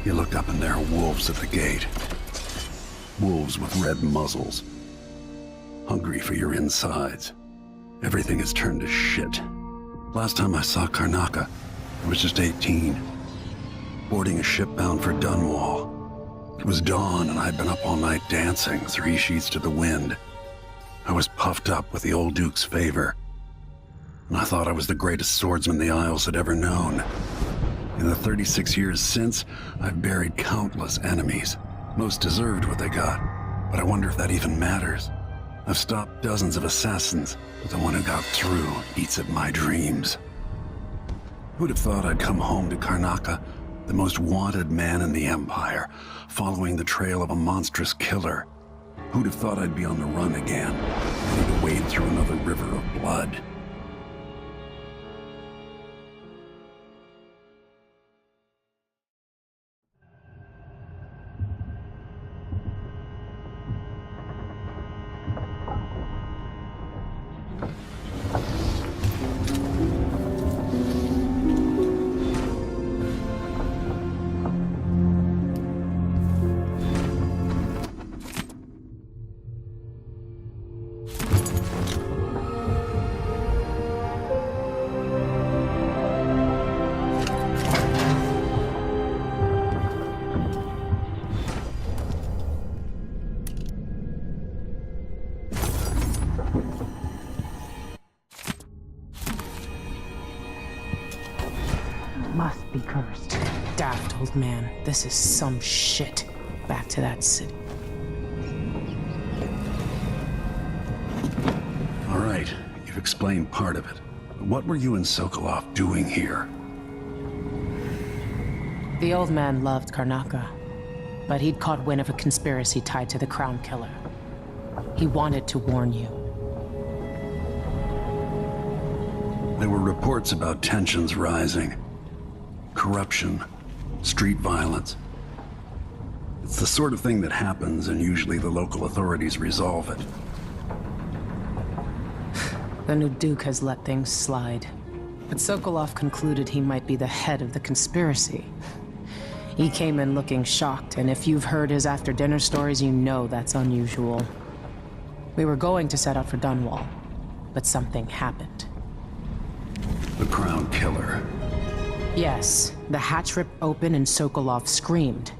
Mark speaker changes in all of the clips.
Speaker 1: You look up and there are wolves at the gate. Wolves with red muzzles. Hungry for your insides. Everything has turned to shit. Last time I saw Karnaca, I was just 18. Boarding a ship bound for Dunwall. It was dawn and I'd been up all night dancing, 3 sheets to the wind. I was puffed up with the old Duke's favor. And I thought I was the greatest swordsman the Isles had ever known. In the 36 years since, I've buried countless enemies. Most deserved what they got, but I wonder if that even matters. I've stopped dozens of assassins, but the one who got through eats at my dreams. Who'd have thought I'd come home to Karnaca, the most wanted man in the Empire, following the trail of a monstrous killer? Who'd have thought I'd be on the run again, ready to wade through another river of blood?
Speaker 2: Must be cursed. Daft old man, this is some shit. Back to that city.
Speaker 1: All right, you've explained part of it. But what were you and Sokolov doing here?
Speaker 2: The old man loved Karnaca, but he'd caught wind of a conspiracy tied to the Crown Killer. He wanted to warn you.
Speaker 1: There were reports about tensions rising. Corruption, street violence. It's the sort of thing that happens, and usually the local authorities resolve it.
Speaker 2: The new Duke has let things slide. But Sokolov concluded he might be the head of the conspiracy. He came in looking shocked, and if you've heard his after-dinner stories, you know that's unusual. We were going to set out for Dunwall, but something happened.
Speaker 1: The Crown Killer.
Speaker 2: Yes, the hatch ripped open and Sokolov screamed.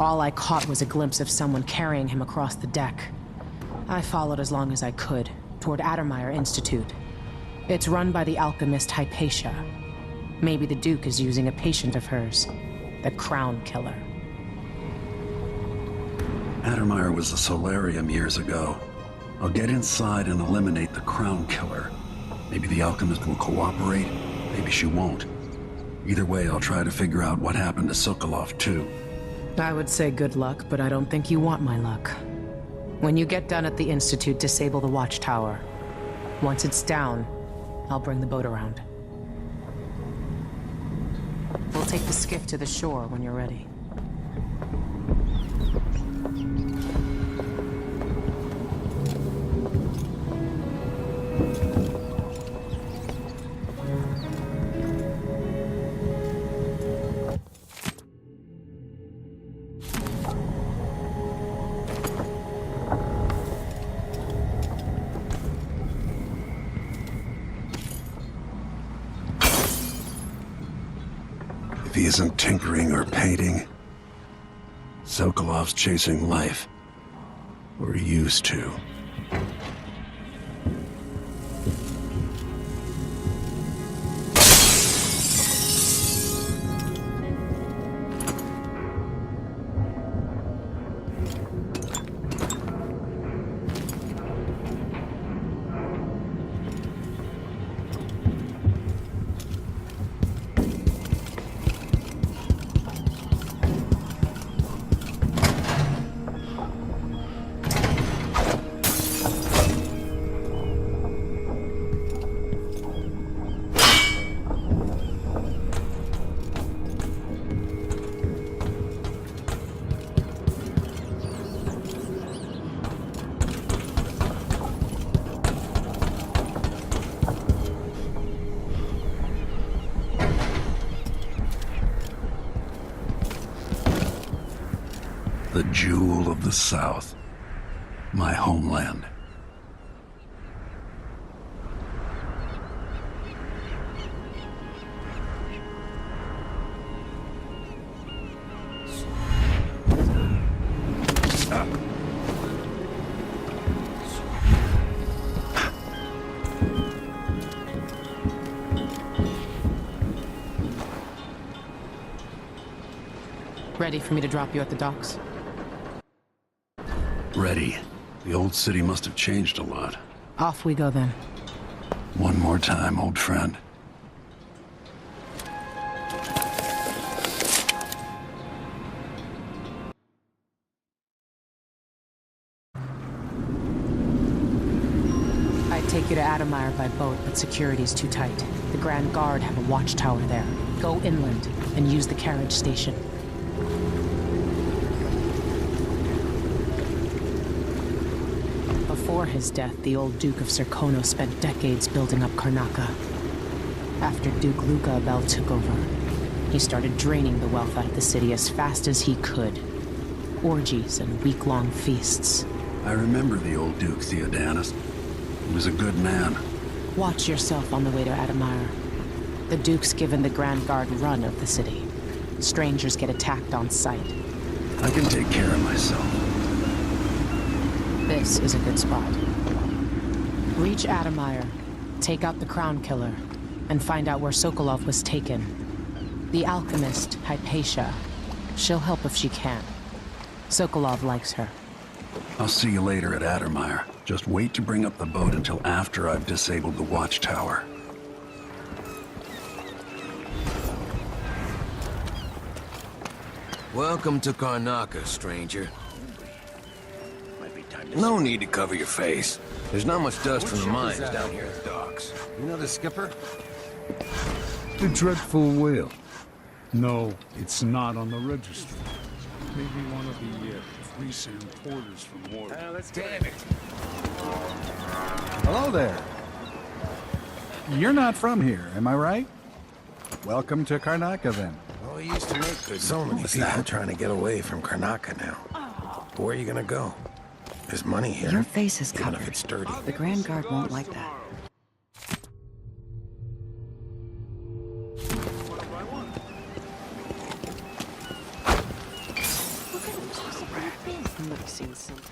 Speaker 2: All I caught was a glimpse of someone carrying him across the deck. I followed as long as I could, toward Addermeyer Institute. It's run by the alchemist Hypatia. Maybe the Duke is using a patient of hers, the Crown Killer.
Speaker 1: Addermeyer was a solarium years ago. I'll get inside and eliminate the Crown Killer. Maybe the alchemist will cooperate, maybe she won't. Either way, I'll try to figure out what happened to Sokolov, too.
Speaker 2: I would say good luck, but I don't think you want my luck. When you get done at the Institute, disable the watchtower. Once it's down, I'll bring the boat around. We'll take the skiff to the shore when you're ready.
Speaker 1: If he isn't tinkering or painting, Sokolov's chasing life. Or he used to. The jewel of the South. My homeland.
Speaker 2: Ready for me to drop you at the docks?
Speaker 1: Ready. The old city must have changed a lot.
Speaker 2: Off we go then.
Speaker 1: One more time, old friend.
Speaker 2: I'd take you to Adamire by boat, but security's too tight. The Grand Guard have a watchtower there. Go inland and use the carriage station. Before his death, the old Duke of Serkono spent decades building up Karnaca. After Duke Luca Abel took over, he started draining the wealth out of the city as fast as he could. Orgies and week-long feasts.
Speaker 1: I remember the old Duke Theodanis. He was a good man.
Speaker 2: Watch yourself on the way to Adamire. The Duke's given the Grand Guard run of the city. Strangers get attacked on sight.
Speaker 1: I can take care of myself.
Speaker 2: This is a good spot. Reach Adamire, take out the Crown Killer, and find out where Sokolov was taken. The alchemist, Hypatia. She'll help if she can. Sokolov likes her.
Speaker 1: I'll see you later at Addermire. Just wait to bring up the boat until after I've disabled the watchtower.
Speaker 3: Welcome to Karnaca, stranger. No need to cover your face. There's not much dust from the mines down here at the docks.
Speaker 4: You know the skipper?
Speaker 5: The dreadful whale. No, it's not on the registry. Maybe one of the recent porters from War.
Speaker 3: Damn it.
Speaker 4: Hello there. You're not from here, am I right? Welcome to Karnaca, then.
Speaker 3: Oh, he used to make good.
Speaker 6: So many people trying to get away from Karnaca now. Where are you gonna go? There's money here.
Speaker 7: Your face is
Speaker 6: even
Speaker 7: covered.
Speaker 6: if it's dirty.
Speaker 7: The Grand Guard won't like that. Somebody's seen something.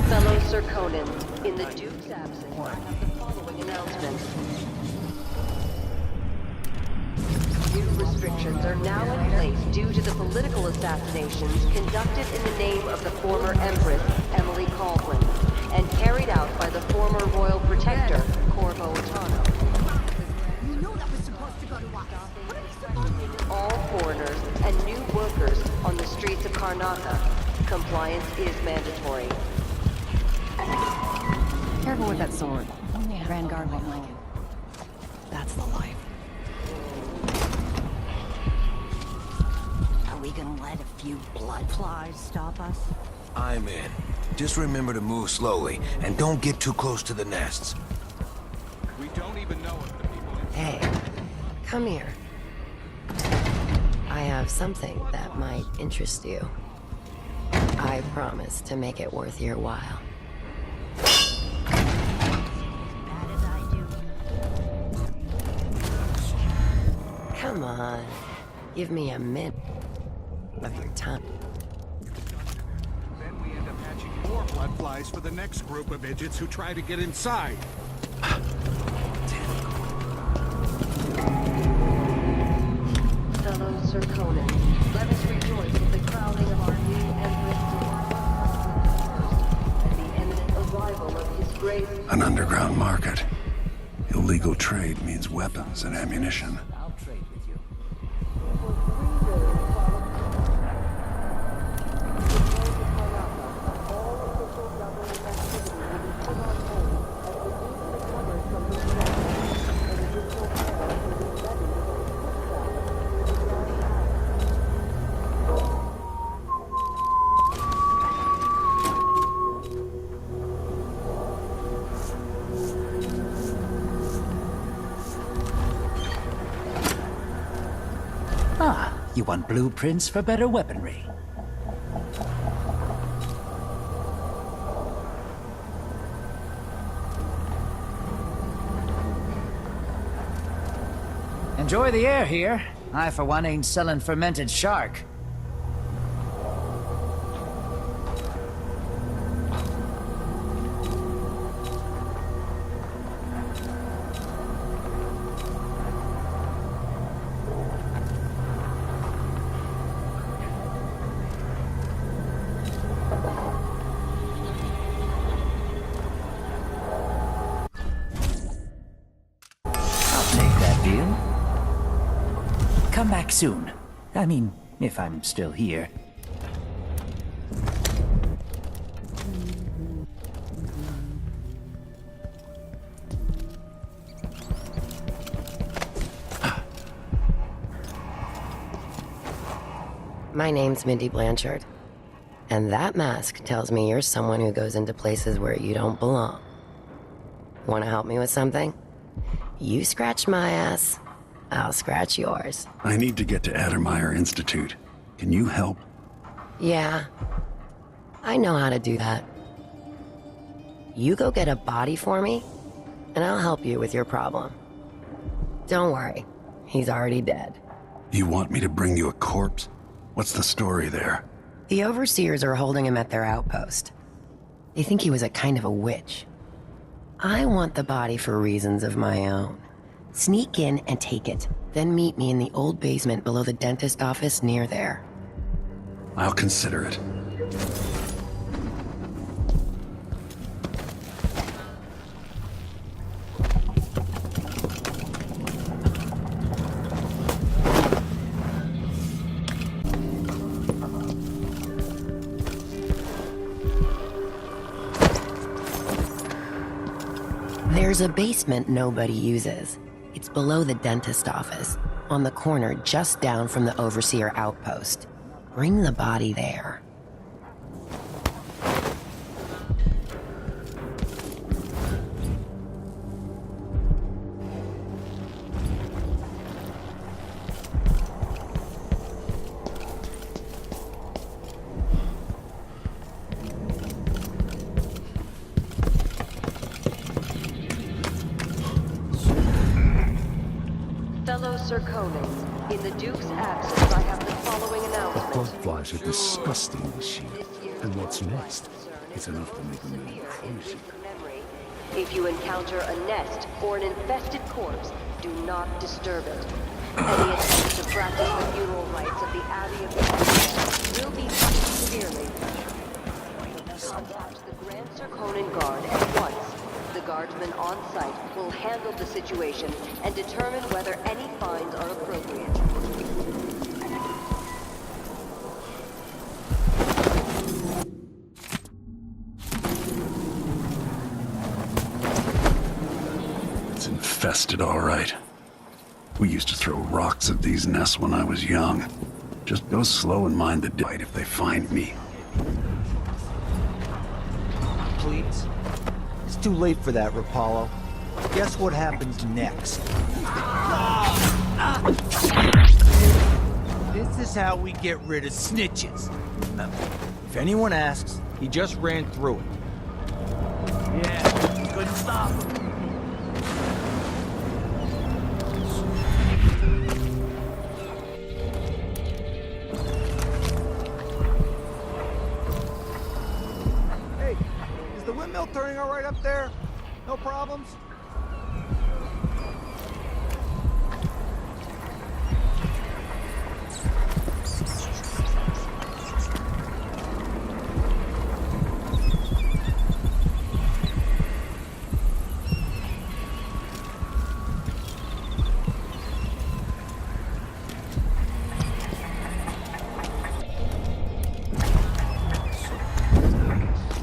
Speaker 8: Fellow Serkonans, in the Duke's absence, I have the following announcement. New restrictions are now in place due to the political assassinations conducted in the name of the former Empress, Emily Caldwin, and carried out by the former Royal Protector, Corvo Attano. All foreigners and new workers on the streets of Karnaca. Compliance is mandatory.
Speaker 7: Careful with that sword. Grand Guard won't like it. That's the life. Are we gonna let a few blood flies stop us?
Speaker 3: I'm in. Just remember to move slowly, and don't get too close to the nests.
Speaker 5: We don't even know if the people in...
Speaker 8: Hey, come here. I have something that might interest you. I promise to make it worth your while. Come on. Give me a minute of your time.
Speaker 5: Then we end up hatching more blood flies for the next group of idiots who try to get inside.
Speaker 8: Fellow Serkonans, let us rejoice with the crowning of our new Empress and the imminent arrival of His Grace.
Speaker 1: An underground market. Illegal trade means weapons and ammunition.
Speaker 3: I'll trade with you.
Speaker 9: You want blueprints for better weaponry? Enjoy the air here. I, for one, ain't selling fermented shark. I'll take that deal. Come back soon. I mean, if I'm still here.
Speaker 10: My name's Mindy Blanchard. And that mask tells me you're someone who goes into places where you don't belong. Want to help me with something? You scratch my ass, I'll scratch yours.
Speaker 1: I need to get to Addermeyer Institute. Can you help?
Speaker 10: Yeah, I know how to do that. You go get a body for me, and I'll help you with your problem. Don't worry, he's already dead.
Speaker 1: You want me to bring you a corpse? What's the story there?
Speaker 10: The overseers are holding him at their outpost. They think he was a kind of a witch. I want the body for reasons of my own. Sneak in and take it, then meet me in the old basement below the dentist office near there.
Speaker 1: I'll consider it.
Speaker 10: There's a basement nobody uses. It's below the dentist office, on the corner just down from the overseer outpost. Bring the body there.
Speaker 8: Fellow Circonans, in the Duke's absence, I have the following announcement.
Speaker 5: Bug flies are disgusting this year. And what's next? It's enough to make a man crazy.
Speaker 8: If you encounter a nest or an infested corpse, do not disturb it. Any attempt to practice the funeral rites of the Abbey of the Dead will be punished severely. Contact the Grand Circonan Guard at once. The guardsmen on site will handle the situation and determine whether any fines are appropriate.
Speaker 1: It's infested, all right. We used to throw rocks at these nests when I was young. Just go slow and mind the bite if they find me.
Speaker 11: Please? It's too late for that, Rapallo. Guess what happens next? This is how we get rid of snitches. If anyone asks, he just ran through it. Yeah, couldn't stop him. Hey, is the windmill turning all right up there? No problems?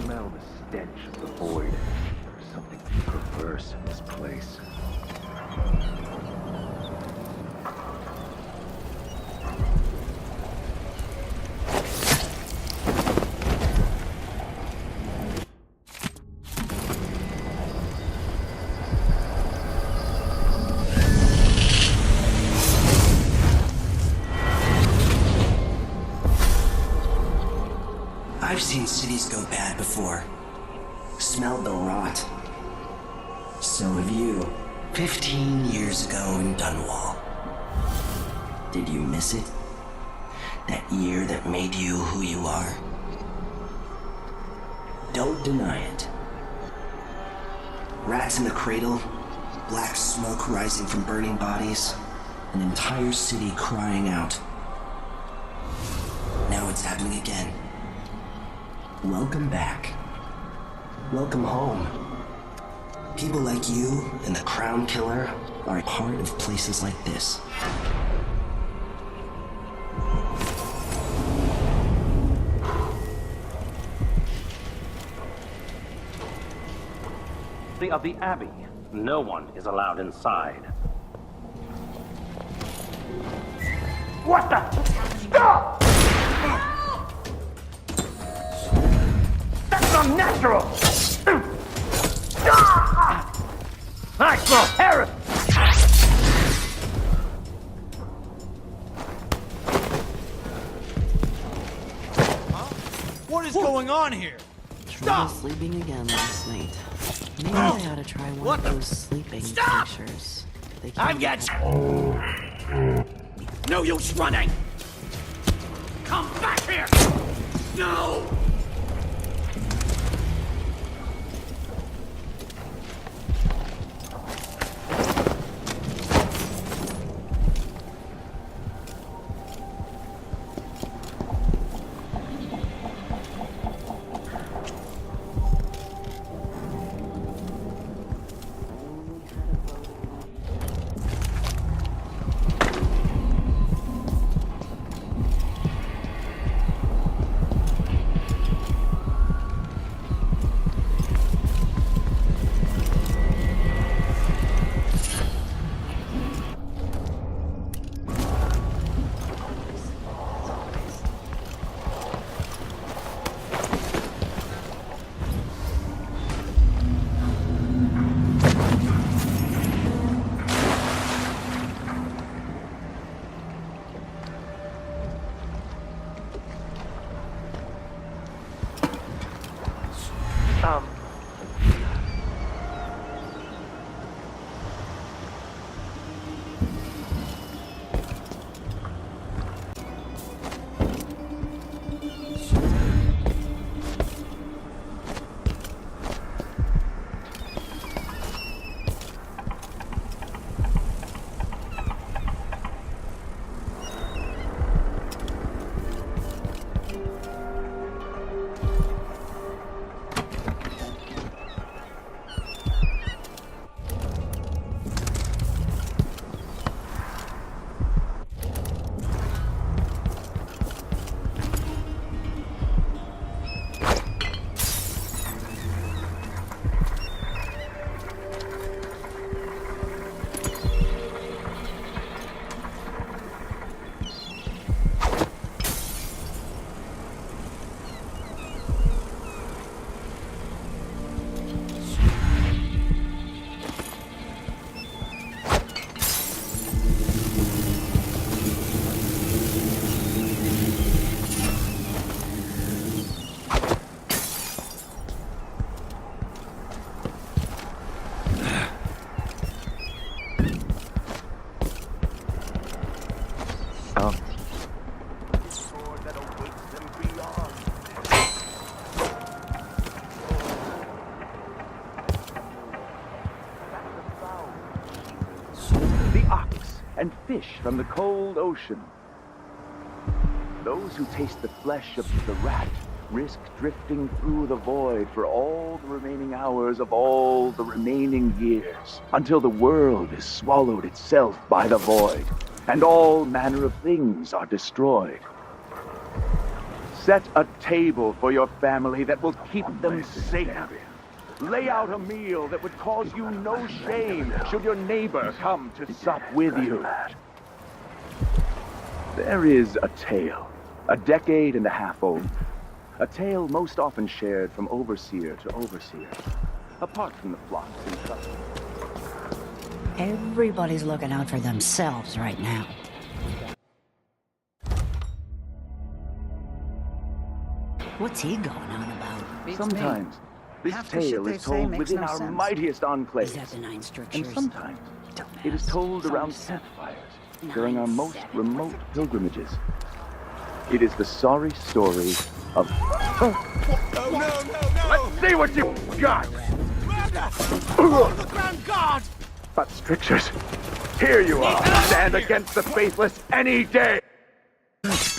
Speaker 6: Smell the stench of the void. There's something perverse
Speaker 12: I've seen cities go bad before. Smelled the rot. So have you. 15 years ago in Dunwall. Did you miss it? That year that made you who you are? Don't deny it. Rats in the cradle, black smoke rising from burning bodies, an entire city crying out. Now it's happening again. Welcome back. Welcome home. People like you and the Crown Killer are a part of places like this.
Speaker 13: Of the Abbey. No one is allowed inside. What the? Stop! That's unnatural! I smell heresy!
Speaker 11: What is going on here?
Speaker 14: Stop! Sleeping again last night. Maybe I ought to try one of those sleeping pictures.
Speaker 11: I'm No use running! Come back here! No!
Speaker 13: And fish from the cold ocean. Those who taste the flesh of the rat risk drifting through the void for all the remaining hours of all the remaining years, until the world is swallowed itself by the void, and all manner of things are destroyed. Set a table for your family that will keep them safe. Lay out a meal that would cause you no shame should your neighbor come to sup with you. There is a tale, a decade and a half old. A tale most often shared from overseer to overseer, apart from the flocks and trust.
Speaker 15: Everybody's looking out for themselves right now. What's he going on about?
Speaker 13: Sometimes, this
Speaker 15: Half the shit
Speaker 13: tale
Speaker 15: they
Speaker 13: is
Speaker 15: say
Speaker 13: told
Speaker 15: makes
Speaker 13: within
Speaker 15: no
Speaker 13: our
Speaker 15: sense.
Speaker 13: mightiest enclaves.
Speaker 15: Is that the Nine
Speaker 13: And
Speaker 15: Strictures?
Speaker 13: sometimes, it is told around campfires during our most remote pilgrimages. It is the sorry story of... Let's see what you got!
Speaker 11: On the ground guard!
Speaker 13: But strictures, here you are. Stand against the faithless any day!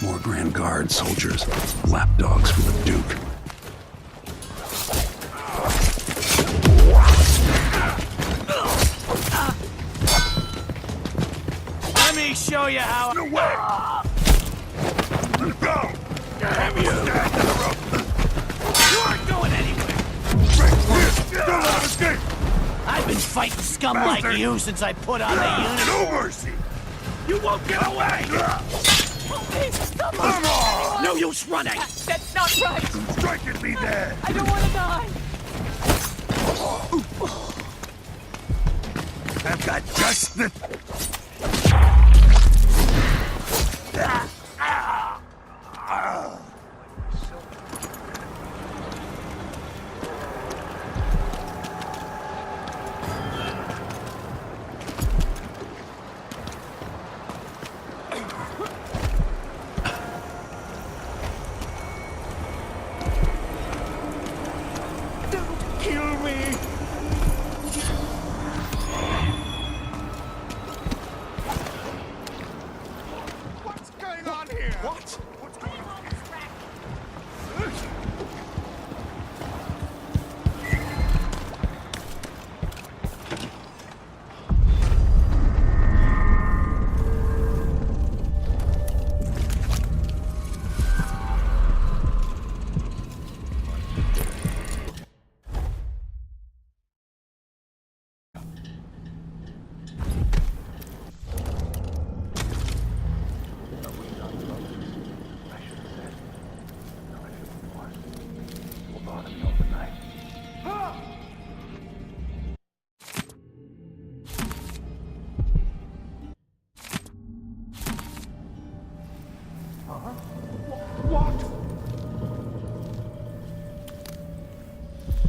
Speaker 1: More Grand Guard soldiers, lapdogs for the Duke.
Speaker 11: Let me show you how. No way! Go! You aren't going anywhere! Don't let him escape! I've been fighting scum like you since I put on the uniform. No mercy! You won't get away!
Speaker 16: Come on!
Speaker 11: No use running!
Speaker 16: That's not right!
Speaker 11: Strike at me there!
Speaker 16: I don't want to die!
Speaker 11: I've got just the... Kill me! What's going on here? What? What's going on?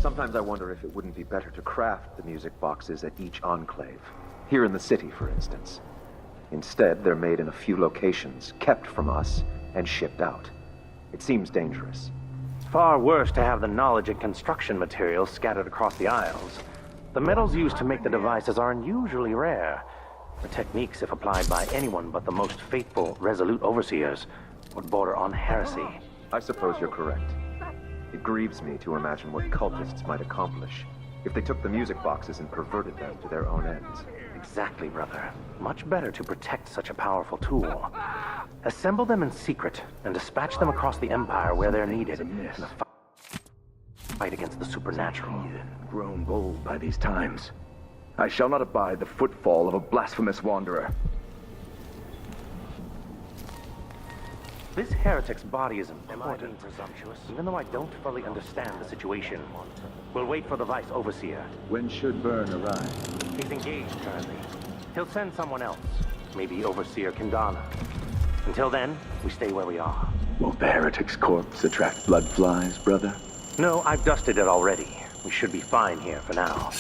Speaker 17: Sometimes I wonder if it wouldn't be better to craft the music boxes at each enclave. Here in the city, for instance. Instead, they're made in a few locations, kept from us, and shipped out. It seems dangerous.
Speaker 18: Far worse to have the knowledge and construction materials scattered across the aisles. The metals used to make the devices are unusually rare. The techniques, if applied by anyone but the most faithful, resolute overseers, would border on heresy.
Speaker 17: I suppose you're correct. It grieves me to imagine what cultists might accomplish if they took the music boxes and perverted them to their own ends.
Speaker 18: Exactly, brother. Much better to protect such a powerful tool. Assemble them in secret and dispatch them across the Empire where they're needed in a fight against the supernatural.
Speaker 13: Grown bold by these times. I shall not abide the footfall of a blasphemous wanderer.
Speaker 18: This heretic's body is important, presumptuous, even though I don't fully understand the situation. We'll wait for the Vice Overseer.
Speaker 13: When should Byrne arrive?
Speaker 18: He's engaged currently. He'll send someone else, maybe Overseer Kindana. Until then, we stay where we are.
Speaker 13: Will the heretic's corpse attract blood flies, brother?
Speaker 18: No, I've dusted it already. We should be fine here for now.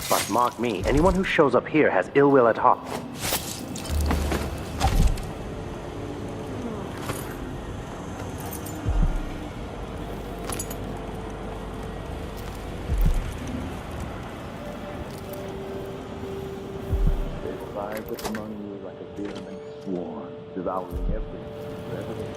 Speaker 18: But mark me, anyone who shows up here has ill will at heart.
Speaker 13: Lives among you like a virulent swarm, devouring everything wherever they go.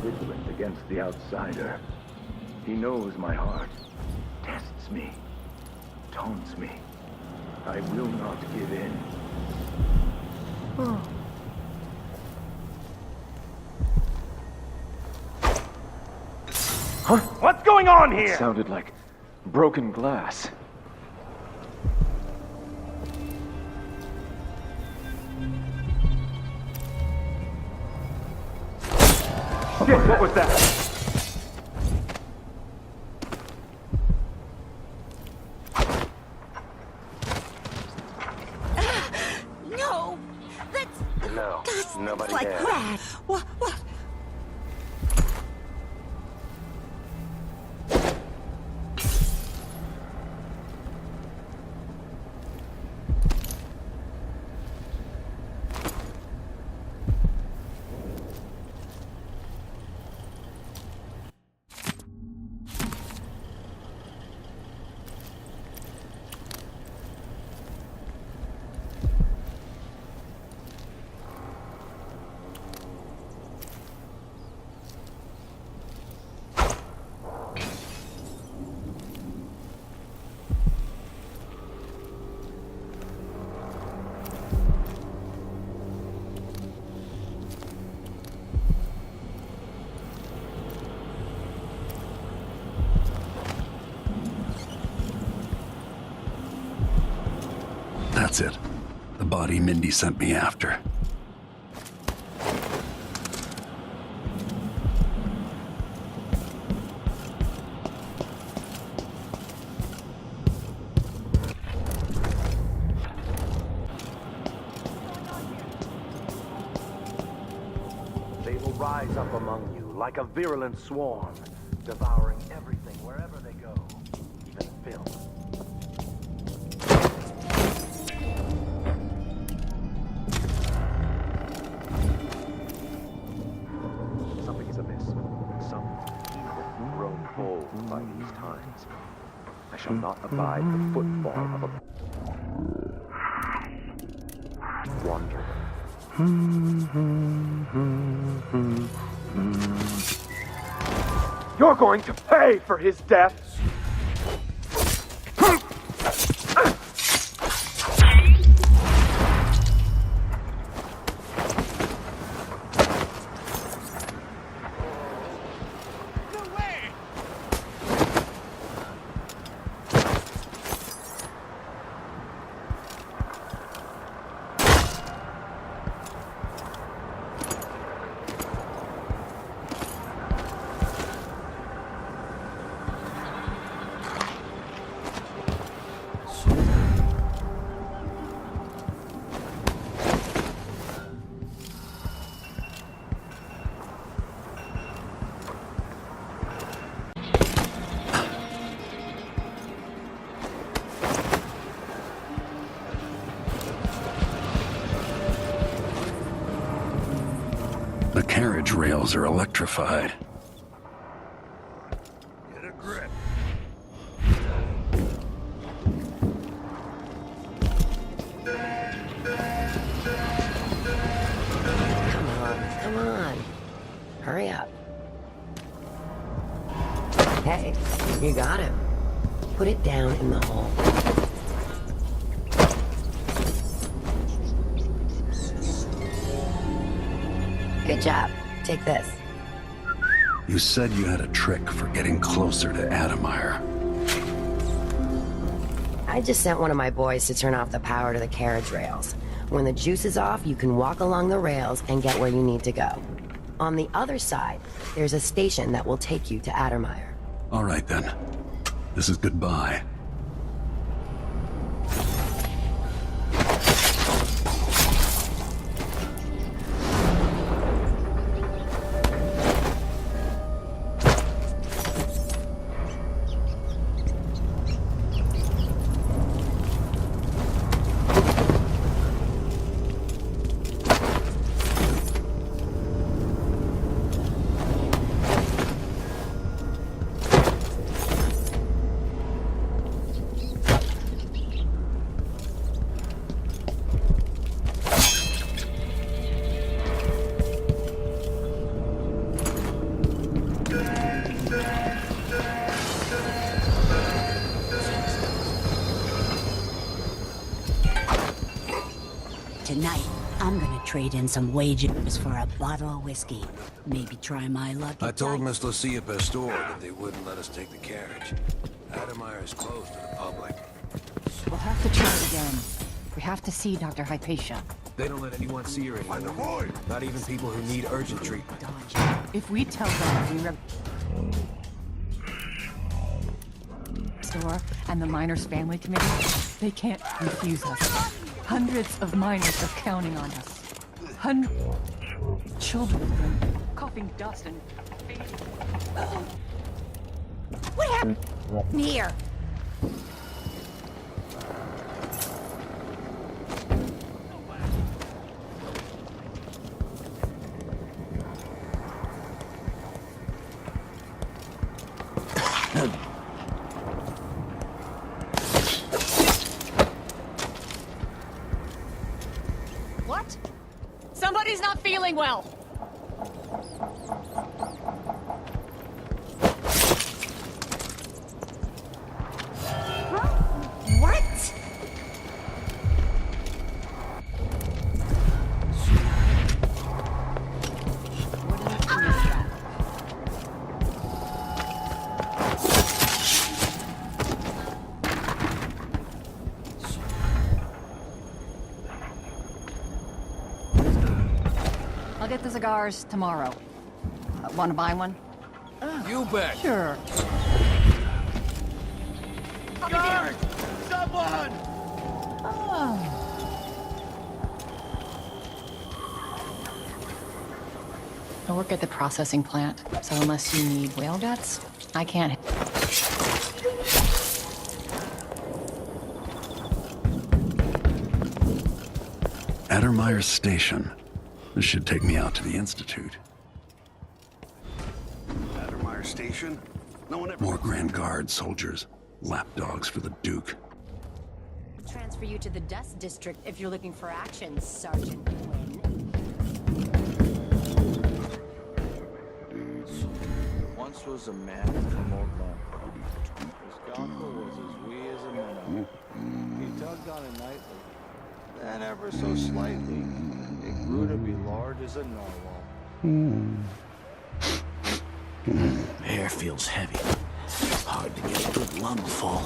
Speaker 13: Vigilant against the outsider. He knows my heart, tests me, taunts me. I will not give in.
Speaker 18: What's going on
Speaker 17: It
Speaker 18: here?
Speaker 17: sounded like broken glass. Shit, what was that?
Speaker 15: No! That's...
Speaker 18: No, nobody
Speaker 15: like
Speaker 18: there.
Speaker 15: that. What?
Speaker 1: That's it. The body Mindy sent me after.
Speaker 18: They will rise up among you like a virulent swarm, devouring everything wherever they go, even filth.
Speaker 17: Something is amiss. Some evil grown bold by these times. I shall not abide the footfall of a wanderer. You're going to pay for his death!
Speaker 1: The carriage rails are electrified.
Speaker 11: Get a grip.
Speaker 10: Come on. Hurry up. Hey, you got him. Put it down in the hole. Good job. Take this.
Speaker 1: You said you had a trick for getting closer to Adamire.
Speaker 10: I just sent one of my boys to turn off the power to the carriage rails. When the juice is off, you can walk along the rails and get where you need to go. On the other side, there's a station that will take you to Adamire.
Speaker 1: All right then. This is goodbye.
Speaker 15: Tonight, I'm gonna trade in some wages for a bottle of whiskey. Maybe try my luck.
Speaker 6: I told Miss Lucia Pastor that they wouldn't let us take the carriage. Adamire is closed to the public.
Speaker 7: We'll have to try again. We have to see Dr. Hypatia.
Speaker 6: They don't let anyone see her anymore. Not even people who need urgent treatment.
Speaker 7: If we tell them we store and the miners' family committee, they can't refuse us. Hundreds of miners are counting on us. Children coughing dust and fading.
Speaker 15: What happened here?
Speaker 16: What? Somebody's not feeling well.
Speaker 15: What?
Speaker 7: I'll get the cigars tomorrow. Want to buy one?
Speaker 6: You bet.
Speaker 7: Sure.
Speaker 11: Guard! Someone!
Speaker 7: I work at the processing plant, so unless you need whale guts, I can't.
Speaker 1: Addermire Station. This should take me out to the Institute.
Speaker 19: Addermire Station? No one ever...
Speaker 1: More Grand Guard soldiers. Lapdogs for the Duke.
Speaker 15: Transfer you to the Dust District if you're looking for action, Sergeant Quinn.
Speaker 20: Once was a man from Old London. His gauntlet was as wee as a minnow. He tugged on it nightly. Then ever so slightly, it grew to be large as a narwhal.
Speaker 11: Air feels heavy. Hard to get a good lungful.